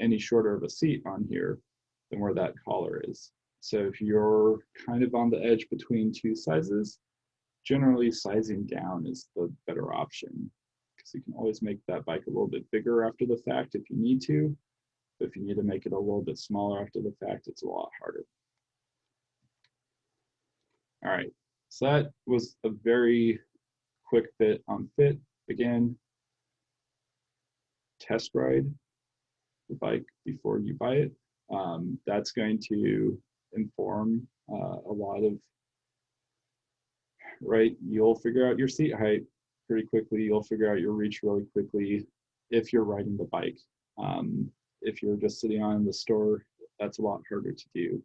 any shorter of a seat on here than where that collar is. So if you're kind of on the edge between two sizes, generally sizing down is the better option, because you can always make that bike a little bit bigger after the fact if you need to. But if you need to make it a little bit smaller after the fact, it's a lot harder. All right, so that was a very quick bit on fit. Again, test ride the bike before you buy it. That's going to inform a lot of, right? You'll figure out your seat height pretty quickly. You'll figure out your reach really quickly if you're riding the bike. if you're just sitting on in the store, that's a lot harder to do.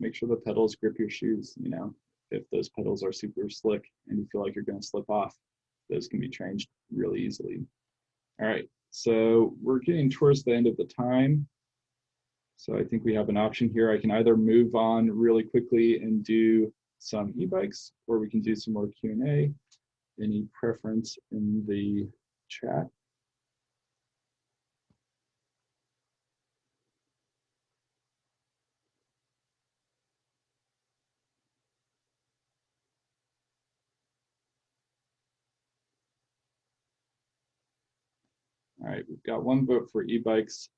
Make sure the pedals grip your shoes. You know, if those pedals are super slick and you feel like you're going to slip off, those can be changed really easily. All right, so we're getting towards the end of the time. So I think we have an option here. I can either move on really quickly and do some e-bikes, or we can do some more Q&A. Any preference in the chat? All right, we've got one vote for e-bikes.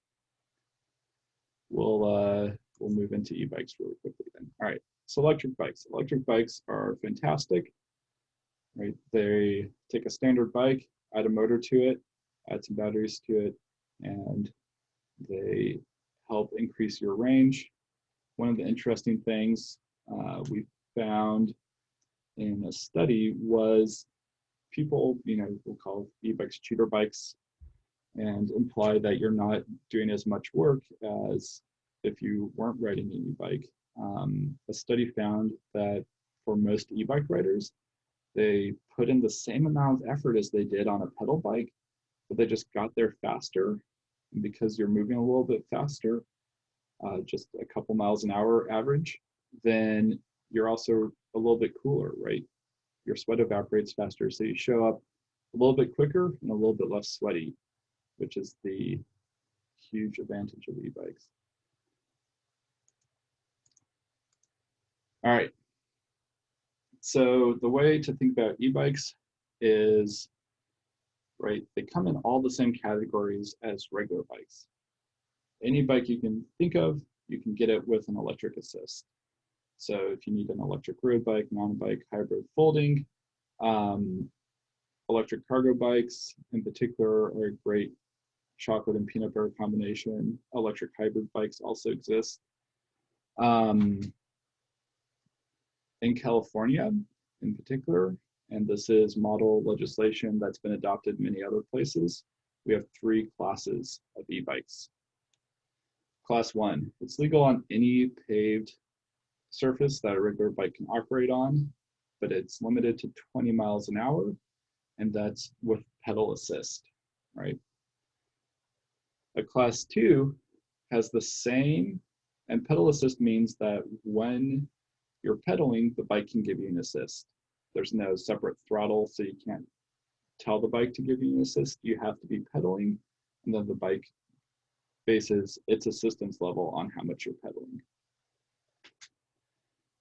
We'll move into e-bikes really quickly then. All right, so electric bikes. Electric bikes are fantastic, right? They take a standard bike, add a motor to it, add some batteries to it, and they help increase your range. One of the interesting things we found in a study was people, you know, we'll call e-bikes cheater bikes, and imply that you're not doing as much work as if you weren't riding an e-bike. A study found that for most e-bike riders, they put in the same amount of effort as they did on a pedal bike, but they just got there faster. And because you're moving a little bit faster, just a couple miles an hour average, then you're also a little bit cooler, right? Your sweat evaporates faster, so you show up a little bit quicker and a little bit less sweaty, which is the huge advantage of e-bikes. All right, so the way to think about e-bikes is, right, they come in all the same categories as regular bikes. Any bike you can think of, you can get it with an electric assist. So if you need an electric road bike, mountain bike, hybrid, folding, electric cargo bikes in particular are a great chocolate and peanut butter combination. Electric hybrid bikes also exist. In California in particular, and this is model legislation that's been adopted in many other places, we have 3 classes of e-bikes. Class 1, it's legal on any paved surface that a regular bike can operate on, but it's limited to 20 miles an hour, and that's with pedal assist, right? A class 2 has the same, and pedal assist means that when you're pedaling, the bike can give you an assist. There's no separate throttle, so you can't tell the bike to give you an assist. You have to be pedaling, and then the bike bases its assistance level on how much you're pedaling.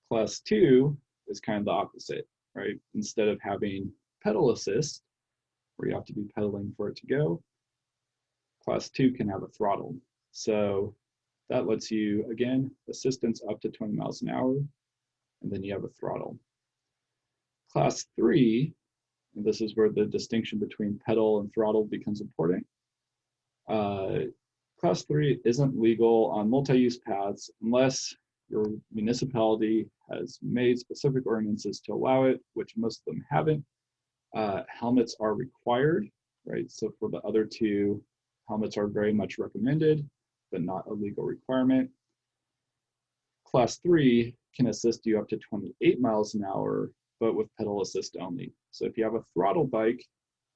Class 2 is kind of the opposite, right? Instead of having pedal assist, where you have to be pedaling for it to go, Class 2 can have a throttle. So that lets you, again, assistance up to 20 miles an hour, and then you have a throttle. Class 3, and this is where the distinction between pedal and throttle becomes important. Class 3 isn't legal on multi-use paths unless your municipality has made specific ordinances to allow it, which most of them haven't. Helmets are required, right? So for the other 2, helmets are very much recommended, but not a legal requirement. Class 3 can assist you up to 28 miles an hour, but with pedal assist only. So if you have a throttle bike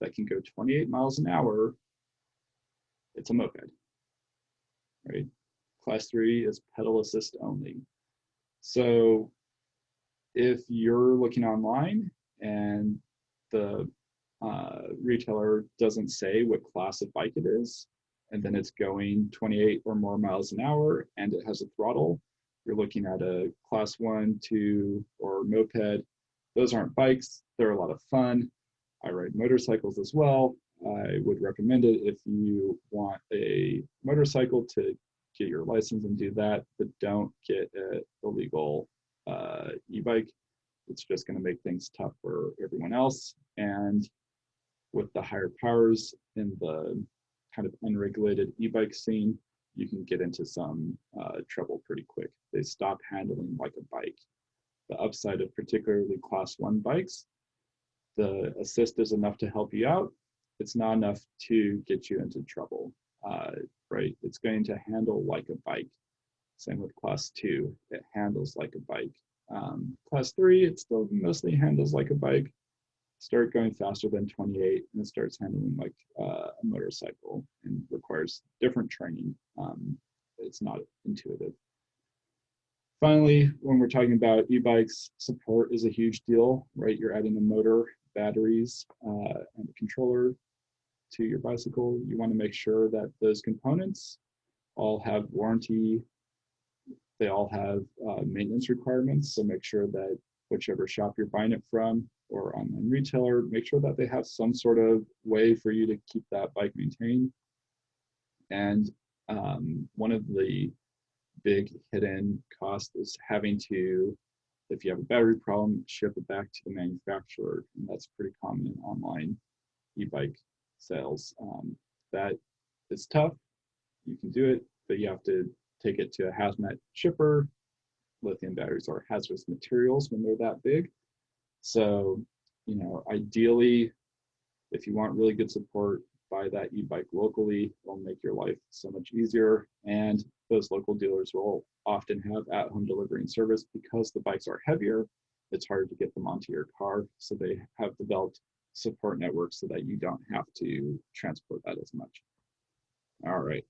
that can go 28 miles an hour, it's a moped, right? Class 3 is pedal assist only. So if you're looking online and the retailer doesn't say what class of bike it is, and then it's going 28 or more miles an hour and it has a throttle, you're looking at a class 1, 2, or moped. Those aren't bikes. They're a lot of fun. I ride motorcycles as well. I would recommend it if you want a motorcycle to get your license and do that, but don't get an illegal e-bike. It's just going to make things tough for everyone else. And with the higher powers in the kind of unregulated e-bike scene, you can get into some trouble pretty quick. They stop handling like a bike. The upside of particularly class 1 bikes The assist is enough to help you out. It's not enough to get you into trouble, right? It's going to handle like a bike. Same with class 2, it handles like a bike. Class 3, it still mostly handles like a bike. Start going faster than 28 and it starts handling like a motorcycle and requires different training. It's not intuitive. Finally, when we're talking about e-bikes, support is a huge deal, right? You're adding a motor, batteries, and a controller to your bicycle. You want to make sure that those components all have warranty. They all have maintenance requirements. So make sure that whichever shop you're buying it from or online retailer, make sure that they have some sort of way for you to keep that bike maintained. And one of the big hidden costs is having to, if you have a battery problem, ship it back to the manufacturer. And that's pretty common in online e-bike sales. That is tough. You can do it, but you have to take it to a hazmat shipper. Lithium batteries are hazardous materials when they're that big. So, you know, ideally, if you want really good support, buy that e-bike locally. It'll make your life so much easier. And those local dealers will often have at-home delivery and service because the bikes are heavier. It's hard to get them onto your car. So they have developed support networks so that you don't have to transport that as much. All right.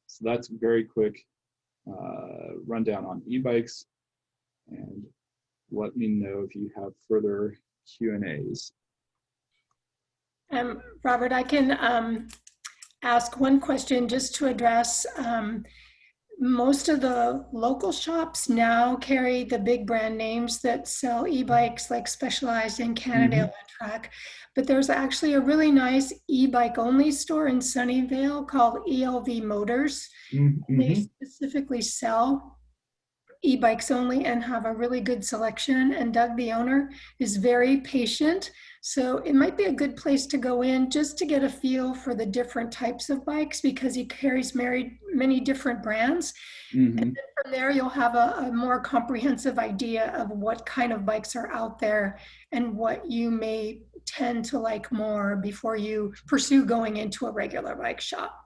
So that's a very quick rundown on e-bikes, and let me know if you have further Q&As. Robert, I can ask one question just to address. Most of the local shops now carry the big brand names that sell e-bikes, like Specialized in Canada and Track. But there's actually a really nice e-bike only store in Sunnyvale called ELV Motors. They specifically sell e-bikes only and have a really good selection. And Doug, the owner, is very patient. So it might be a good place to go in just to get a feel for the different types of bikes because he carries many different brands. And then from there, you'll have a more comprehensive idea of what kind of bikes are out there and what you may tend to like more before you pursue going into a regular bike shop.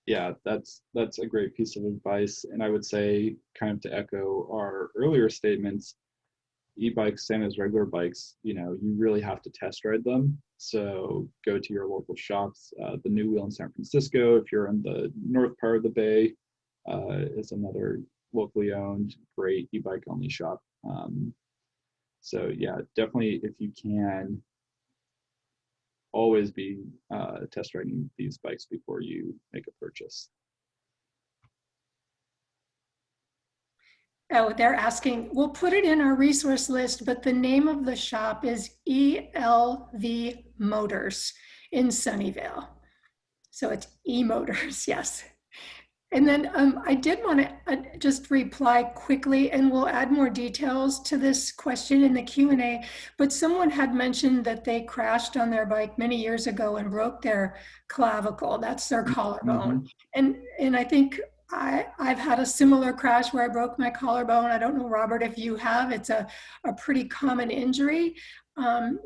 Yeah, that's a great piece of advice. And I would say, kind of to echo our earlier statements, e-bikes, same as regular bikes, you know, you really have to test ride them. So go to your local shops. The New Wheel in San Francisco, if you're in the north part of the Bay, is another locally owned great e-bike only shop. So yeah, definitely if you can, always be test riding these bikes before you make a purchase. Oh, they're asking, we'll put it in our resource list, but the name of the shop is ELV Motors in Sunnyvale. So it's e-motors, yes. And then I did want to just reply quickly, and we'll add more details to this question in the Q&A, but someone had mentioned that they crashed on their bike many years ago and broke their clavicle. That's their collarbone. And I think I've had a similar crash where I broke my collarbone. I don't know, Robert, if you have. It's a pretty common injury.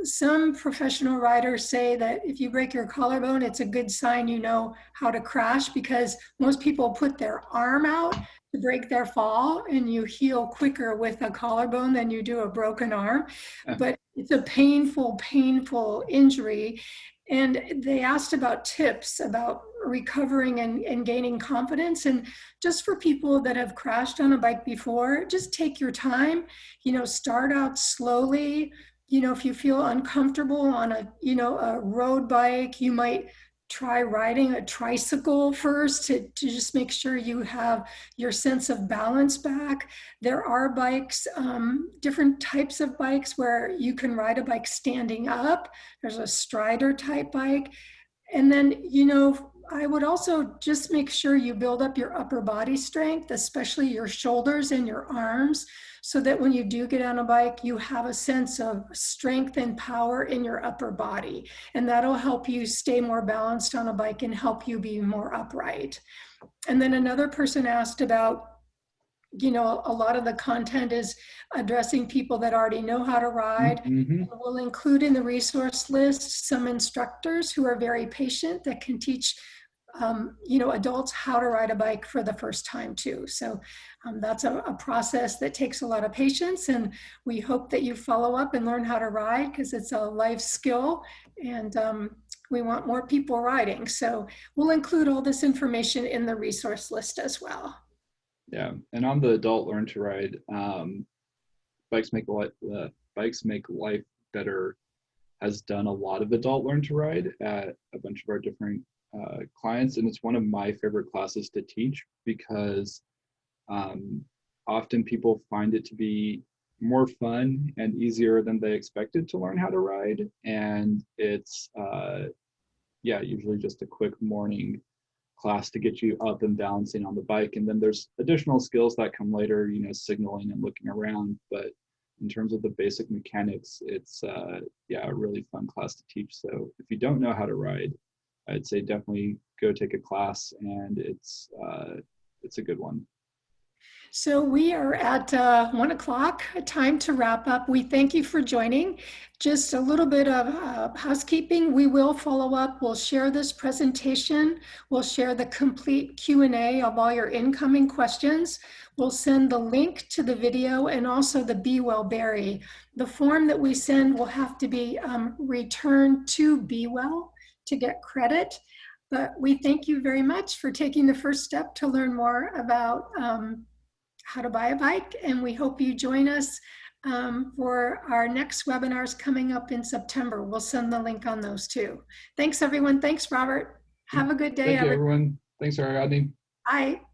Some professional riders say that if you break your collarbone, it's a good sign you know how to crash because most people put their arm out to break their fall and you heal quicker with a collarbone than you do a broken arm. But it's a painful injury. And they asked about tips about recovering and gaining confidence. And just for people that have crashed on a bike before, just take your time, you know, start out slowly. You know, if you feel uncomfortable on a road bike, you might try riding a tricycle first to just make sure you have your sense of balance back. There are bikes, different types of bikes where you can ride a bike standing up. There's a strider type bike. And then, you know, I would also just make sure you build up your upper body strength, especially your shoulders and your arms, so that when you do get on a bike, you have a sense of strength and power in your upper body. And that'll help you stay more balanced on a bike and help you be more upright. And then another person asked about a lot of the content is addressing people that already know how to ride. Mm-hmm. And we'll include in the resource list some instructors who are very patient that can teach adults how to ride a bike for the first time too. So that's a process that takes a lot of patience, and we hope that you follow up and learn how to ride because it's a life skill, and we want more people riding. So we'll include all this information in the resource list as well. Yeah, and on the adult learn to ride, Bikes Make Life Better has done a lot of adult learn to ride at a bunch of our different clients, and it's one of my favorite classes to teach because often people find it to be more fun and easier than they expected to learn how to ride, and it's usually just a quick morning class to get you up and balancing on the bike, and then there's additional skills that come later, signaling and looking around, but in terms of the basic mechanics, it's a really fun class to teach. So if you don't know how to ride, I'd say definitely go take a class, and it's a good one. So we are at 1 o'clock, time to wrap up. We thank you for joining. Just a little bit of housekeeping. We will follow up. We'll share this presentation. We'll share the complete Q&A of all your incoming questions. We'll send the link to the video and also the Be Well Berry. The form that we send will have to be returned to Be Well to get credit. But we thank you very much for taking the first step to learn more about how to buy a bike, and we hope you join us for our next webinars coming up in September. We'll send the link on those too. Thanks everyone. Thanks Robert. Have a good day. Thank you everyone. Thanks, Ariadne. Bye.